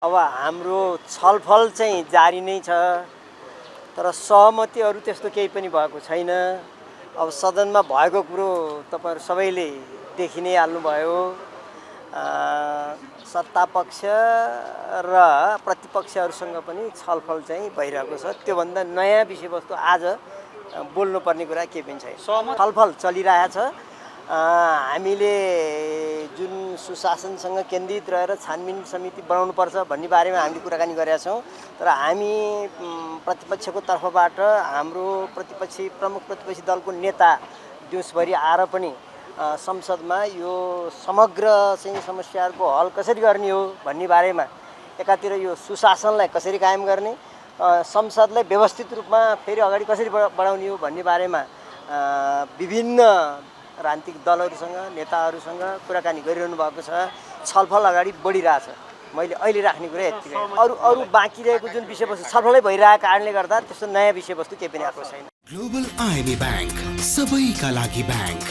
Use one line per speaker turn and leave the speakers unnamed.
अब हाम्रो छलफल चाहिँ जारी नै छ, तर सहमतिहरू त्यस्तो केही पनि भएको छैन। अब सदनमा भएको कुरो तपाईहरु सबैले देखि नै हाल्नुभयो। सत्तापक्ष र प्रतिपक्षहरूसँग पनि छलफल चाहिँ भइरहेको छ। त्योभन्दा नयाँ विषयवस्तु आज बोल्नुपर्ने कुरा केही पनि छैन। छलफल चलिरहेछ। हामीले जुन सुशासनसँग केन्द्रित रहेर छानबिन समिति बनाउनुपर्छ भन्ने बारेमा हामीले कुराकानी गरेका छौँ। तर हामी प्रतिपक्षको तर्फबाट हाम्रो प्रमुख प्रतिपक्षी दलको नेता दिउँसभरि आएर पनि संसदमा यो समग्र चाहिँ समस्याहरूको हल कसरी गर्ने हो भन्ने बारेमा, एकातिर यो सुशासनलाई कसरी कायम गर्ने, संसदलाई व्यवस्थित रूपमा फेरि अगाडि कसरी बढाउने हो भन्ने बारेमा विभिन्न राजनीतिक दलहरूसँग नेताहरूसँग कुराकानी गरिरहनु भएको छ। छलफल अगाडि बढिरहेछ। मैले अहिले राख्ने कुरा यति हो। अरू बाँकी रहेको जुन विषयवस्तु छलफलै भइरहेको कारणले गर्दा त्यस्तो नयाँ विषयवस्तु केही पनि आएको छैन।
ग्लोबल आइबी बैंक, सबैका लागि बैंक।